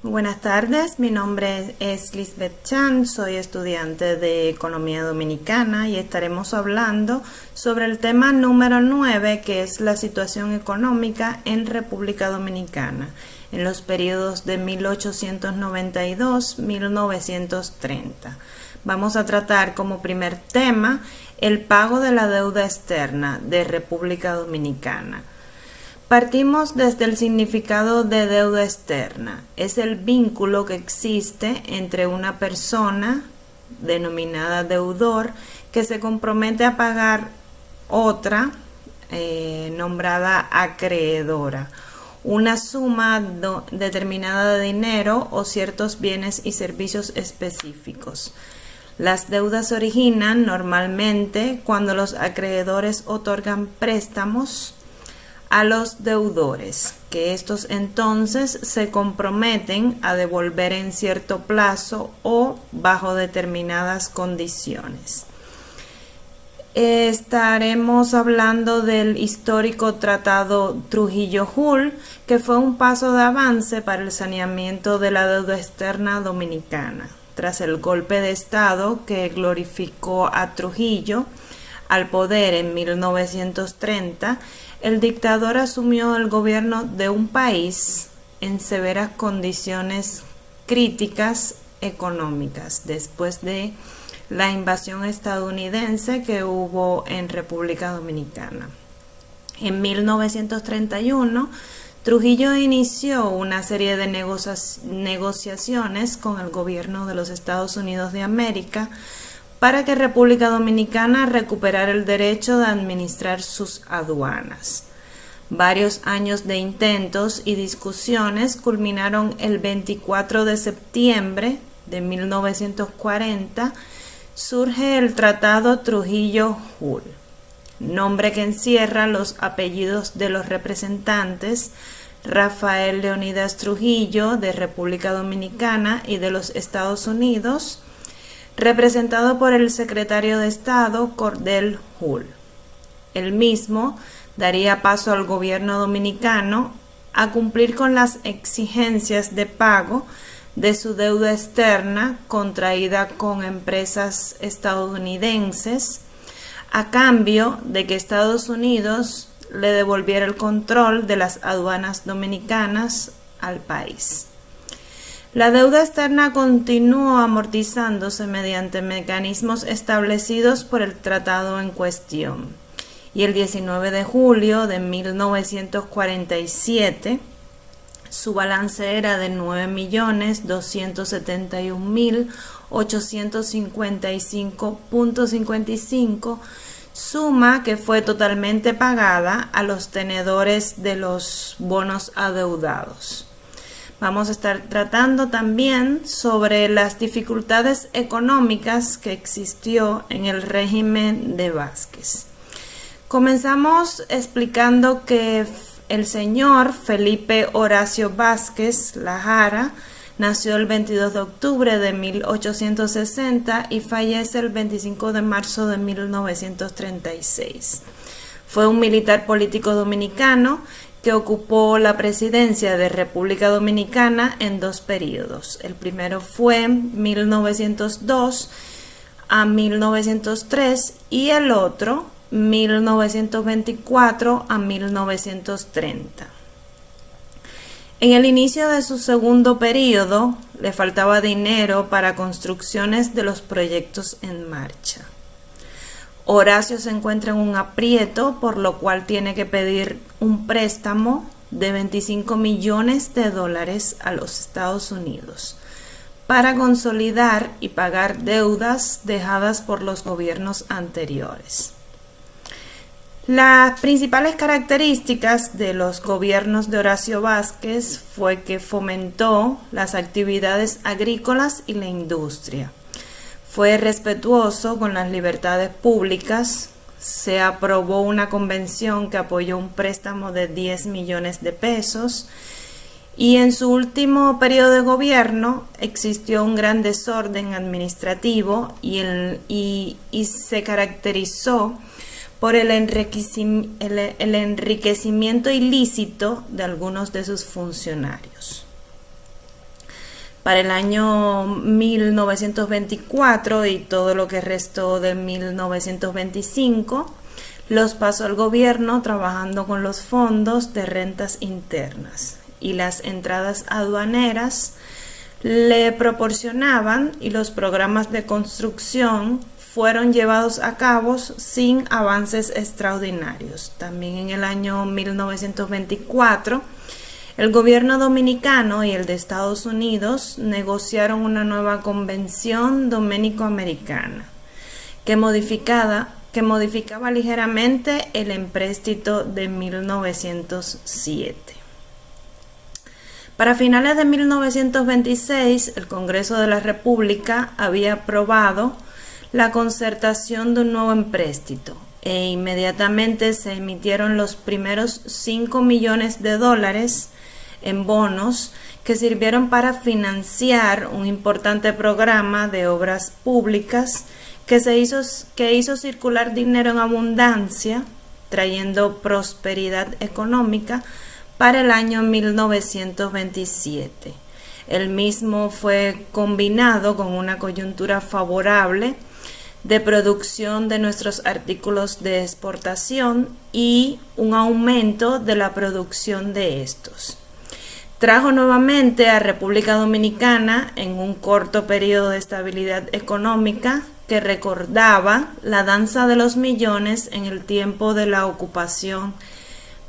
Buenas tardes, mi nombre es Lisbeth Chan, soy estudiante de Economía Dominicana y estaremos hablando sobre el tema número 9, que es la situación económica en República Dominicana en los periodos de 1892-1930. Vamos a tratar como primer tema el pago de la deuda externa de República Dominicana. Partimos desde el significado de deuda externa. Es el vínculo que existe entre una persona, denominada deudor, que se compromete a pagar otra, nombrada acreedora, una suma determinada de dinero o ciertos bienes y servicios específicos. Las deudas se originan normalmente cuando los acreedores otorgan préstamos a los deudores, que estos entonces se comprometen a devolver en cierto plazo o bajo determinadas condiciones. Estaremos hablando del histórico Tratado Trujillo-Hull, que fue un paso de avance para el saneamiento de la deuda externa dominicana. Tras el golpe de Estado que glorificó a Trujillo al poder en 1930, el dictador asumió el gobierno de un país en severas condiciones críticas económicas después de la invasión estadounidense que hubo en República Dominicana. En 1931, Trujillo inició una serie de negociaciones con el gobierno de los Estados Unidos de América para que República Dominicana recuperara el derecho de administrar sus aduanas. Varios años de intentos y discusiones culminaron el 24 de septiembre de 1940. Surge el Tratado Trujillo-Hull, nombre que encierra los apellidos de los representantes Rafael Leónidas Trujillo de República Dominicana y de los Estados Unidos, representado por el secretario de Estado Cordell Hull. El mismo daría paso al gobierno dominicano a cumplir con las exigencias de pago de su deuda externa contraída con empresas estadounidenses, a cambio de que Estados Unidos le devolviera el control de las aduanas dominicanas al país. La deuda externa continuó amortizándose mediante mecanismos establecidos por el tratado en cuestión, y el 19 de julio de 1947 su balance era de 9.271.855.55, suma que fue totalmente pagada a los tenedores de los bonos adeudados. Vamos a estar tratando también sobre las dificultades económicas que existió en el régimen de Vázquez. Comenzamos explicando que el señor Felipe Horacio Vázquez Lajara nació el 22 de octubre de 1860 y fallece el 25 de marzo de 1936. Fue un militar político dominicano que ocupó la presidencia de República Dominicana en dos periodos. El primero fue 1902 a 1903 y el otro 1924 a 1930. En el inicio de su segundo periodo le faltaba dinero para construcciones de los proyectos en marcha. Horacio se encuentra en un aprieto, por lo cual tiene que pedir un préstamo de 25 millones de dólares a los Estados Unidos para consolidar y pagar deudas dejadas por los gobiernos anteriores. Las principales características de los gobiernos de Horacio Vázquez fue que fomentó las actividades agrícolas y la industria. Fue respetuoso con las libertades públicas. Se aprobó una convención que apoyó un préstamo de 10 millones de pesos. Y en su último periodo de gobierno existió un gran desorden administrativo y se caracterizó por el enriquecimiento ilícito de algunos de sus funcionarios. Para el año 1924 y todo lo que restó de 1925, los pasó el gobierno trabajando con los fondos de rentas internas y las entradas aduaneras le proporcionaban, y los programas de construcción fueron llevados a cabo sin avances extraordinarios. También en el año 1924, el gobierno dominicano y el de Estados Unidos negociaron una nueva convención dominico-americana que modificaba ligeramente el empréstito de 1907. Para finales de 1926, el Congreso de la República había aprobado la concertación de un nuevo empréstito e inmediatamente se emitieron los primeros 5 millones de dólares en bonos que sirvieron para financiar un importante programa de obras públicas que hizo circular dinero en abundancia, trayendo prosperidad económica para el año 1927. El mismo fue combinado con una coyuntura favorable de producción de nuestros artículos de exportación y un aumento de la producción de estos. Trajo nuevamente a República Dominicana en un corto periodo de estabilidad económica que recordaba la danza de los millones en el tiempo de la ocupación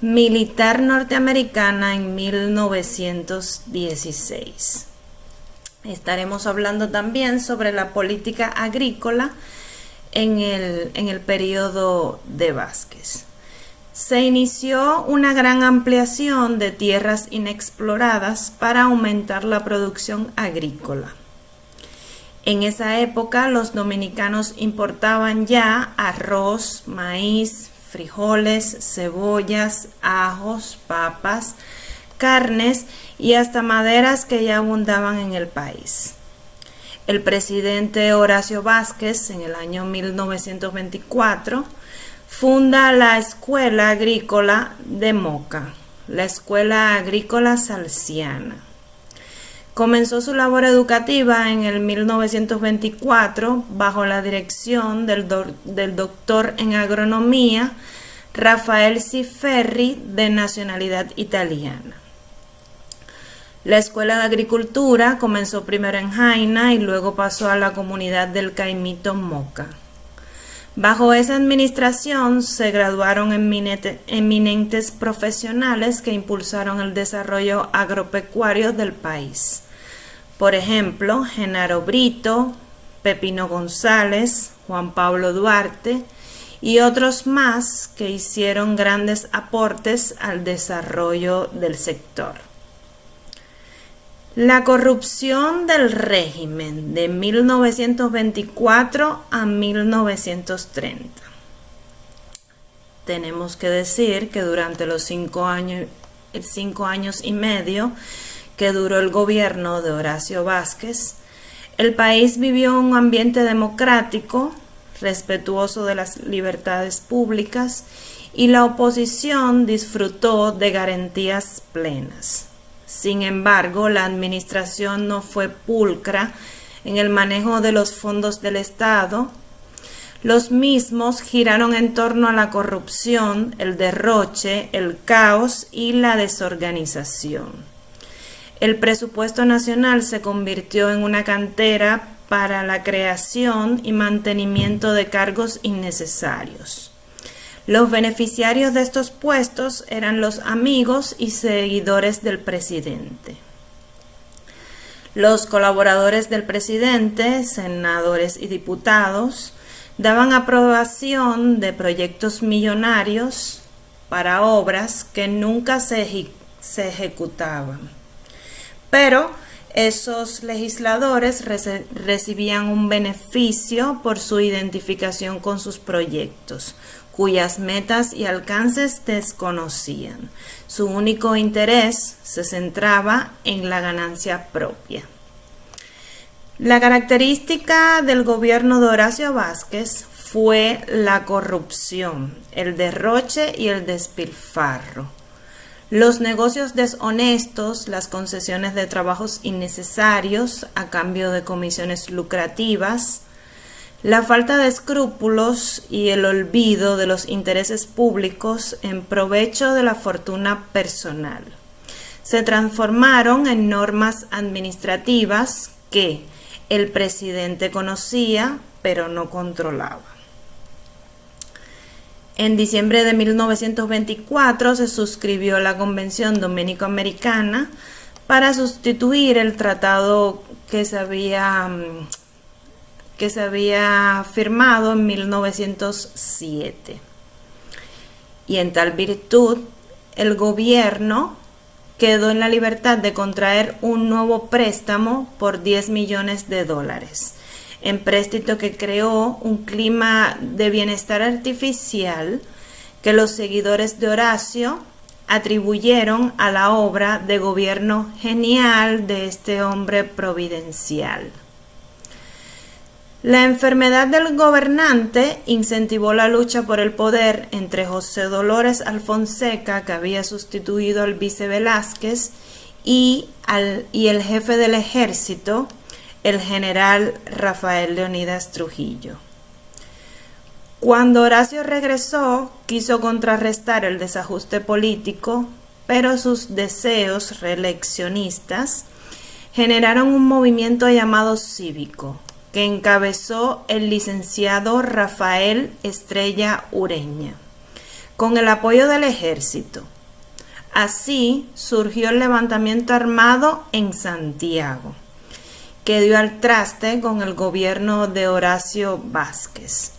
militar norteamericana en 1916. Estaremos hablando también sobre la política agrícola en el periodo de Vázquez. Se inició una gran ampliación de tierras inexploradas para aumentar la producción agrícola. En esa época los dominicanos importaban ya arroz, maíz, frijoles, cebollas, ajos, papas, carnes y hasta maderas que ya abundaban en el país. El presidente Horacio Vázquez, en el año 1924, funda la Escuela Agrícola de Moca, la Escuela Agrícola Salesiana. Comenzó su labor educativa en el 1924 bajo la dirección del doctor en agronomía Rafael Ciferri, de nacionalidad italiana. La Escuela de Agricultura comenzó primero en Jaina y luego pasó a la comunidad del Caimito Moca. Bajo esa administración se graduaron eminentes profesionales que impulsaron el desarrollo agropecuario del país. Por ejemplo, Genaro Brito, Pepino González, Juan Pablo Duarte y otros más que hicieron grandes aportes al desarrollo del sector. La corrupción del régimen de 1924 a 1930. Tenemos que decir que durante los 5 años y medio que duró el gobierno de Horacio Vázquez, el país vivió un ambiente democrático, respetuoso de las libertades públicas, y la oposición disfrutó de garantías plenas. Sin embargo, la administración no fue pulcra en el manejo de los fondos del Estado. Los mismos giraron en torno a la corrupción, el derroche, el caos y la desorganización. El presupuesto nacional se convirtió en una cantera para la creación y mantenimiento de cargos innecesarios. Los beneficiarios de estos puestos eran los amigos y seguidores del presidente. Los colaboradores del presidente, senadores y diputados, daban aprobación de proyectos millonarios para obras que nunca se ejecutaban. Pero esos legisladores recibían un beneficio por su identificación con sus proyectos, cuyas metas y alcances desconocían. Su único interés se centraba en la ganancia propia. La característica del gobierno de Horacio Vázquez fue la corrupción, el derroche y el despilfarro. Los negocios deshonestos, las concesiones de trabajos innecesarios a cambio de comisiones lucrativas, la falta de escrúpulos y el olvido de los intereses públicos en provecho de la fortuna personal se transformaron en normas administrativas que el presidente conocía pero no controlaba. En diciembre de 1924 se suscribió la Convención Dominico-Americana para sustituir el tratado que se había firmado en 1907. Y en tal virtud, el gobierno quedó en la libertad de contraer un nuevo préstamo por $10 millones, empréstito que creó un clima de bienestar artificial que los seguidores de Horacio atribuyeron a la obra de gobierno genial de este hombre providencial. La enfermedad del gobernante incentivó la lucha por el poder entre José Dolores Alfonseca, que había sustituido al vice Velázquez, y el jefe del ejército, el general Rafael Leónidas Trujillo. Cuando Horacio regresó, quiso contrarrestar el desajuste político, pero sus deseos reeleccionistas generaron un movimiento llamado cívico, que encabezó el licenciado Rafael Estrella Ureña, con el apoyo del ejército. Así surgió el levantamiento armado en Santiago, que dio al traste con el gobierno de Horacio Vázquez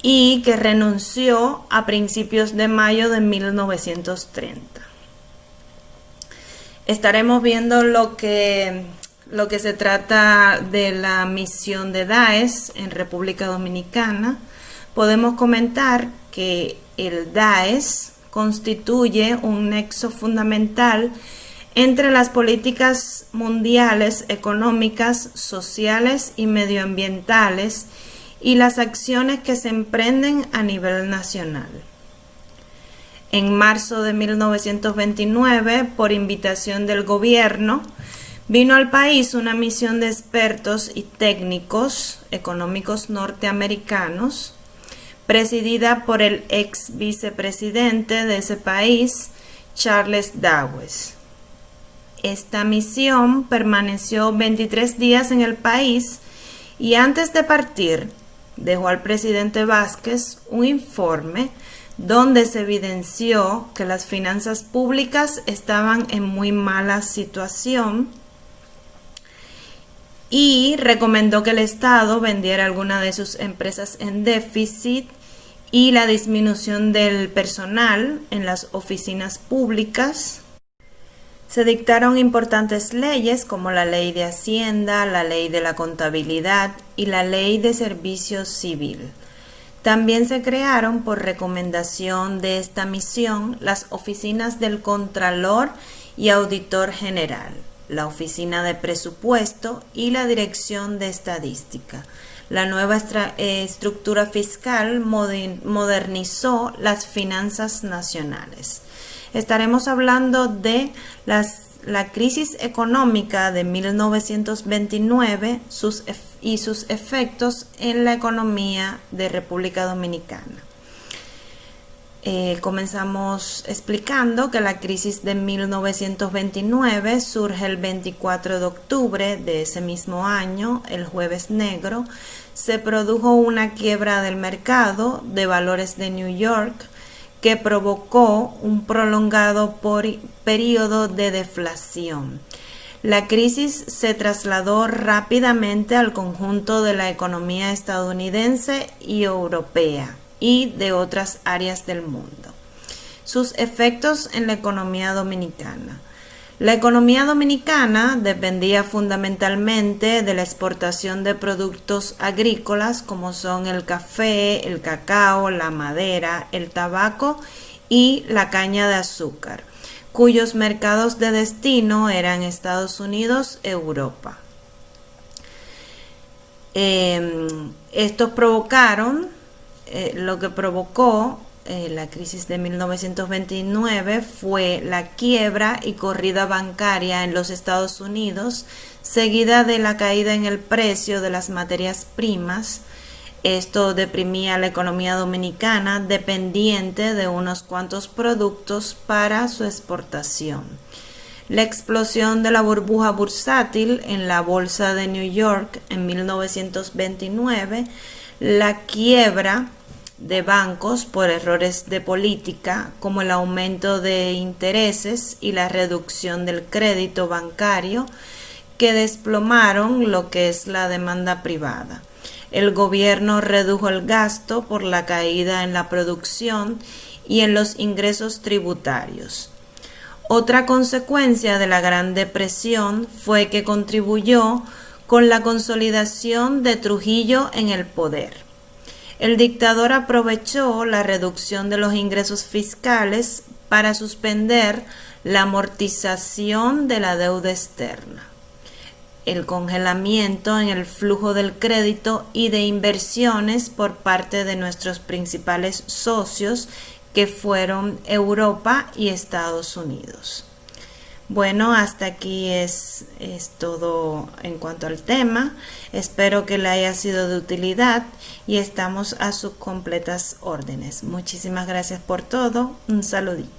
y que renunció a principios de mayo de 1930. Estaremos viendo lo que se trata de la misión de Daes en República Dominicana. Podemos comentar que el Daes constituye un nexo fundamental entre las políticas mundiales económicas, sociales y medioambientales y las acciones que se emprenden a nivel nacional. En marzo de 1929, por invitación del gobierno, vino al país una misión de expertos y técnicos económicos norteamericanos, presidida por el ex vicepresidente de ese país, Charles Dawes. Esta misión permaneció 23 días en el país y antes de partir dejó al presidente Vázquez un informe donde se evidenció que las finanzas públicas estaban en muy mala situación y recomendó que el Estado vendiera alguna de sus empresas en déficit y la disminución del personal en las oficinas públicas. Se dictaron importantes leyes como la Ley de Hacienda, la Ley de la Contabilidad y la Ley de Servicio Civil. También se crearon, por recomendación de esta misión, las oficinas del Contralor y Auditor General, la Oficina de Presupuesto y la Dirección de Estadística. La nueva estructura fiscal modernizó las finanzas nacionales. Estaremos hablando de la crisis económica de 1929 y sus efectos en la economía de República Dominicana. Comenzamos explicando que la crisis de 1929 surge el 24 de octubre de ese mismo año, el Jueves Negro. Se produjo una quiebra del mercado de valores de New York que provocó un prolongado periodo de deflación. La crisis se trasladó rápidamente al conjunto de la economía estadounidense y europea y de otras áreas del mundo. Sus efectos en la economía dominicana. La economía dominicana dependía fundamentalmente de la exportación de productos agrícolas como son el café, el cacao, la madera, el tabaco y la caña de azúcar, cuyos mercados de destino eran Estados Unidos y Europa. Estos provocaron lo que provocó la crisis de 1929 fue la quiebra y corrida bancaria en los Estados Unidos, seguida de la caída en el precio de las materias primas. Esto deprimía la economía dominicana, dependiente de unos cuantos productos para su exportación. La explosión de la burbuja bursátil en la bolsa de New York en 1929, la quiebra de bancos por errores de política, como el aumento de intereses y la reducción del crédito bancario, que desplomaron lo que es la demanda privada. El gobierno redujo el gasto por la caída en la producción y en los ingresos tributarios. Otra consecuencia de la Gran Depresión fue que contribuyó con la consolidación de Trujillo en el poder. El dictador aprovechó la reducción de los ingresos fiscales para suspender la amortización de la deuda externa, el congelamiento en el flujo del crédito y de inversiones por parte de nuestros principales socios, que fueron Europa y Estados Unidos. Bueno, hasta aquí es todo en cuanto al tema. Espero que le haya sido de utilidad y estamos a sus completas órdenes. Muchísimas gracias por todo. Un saludito.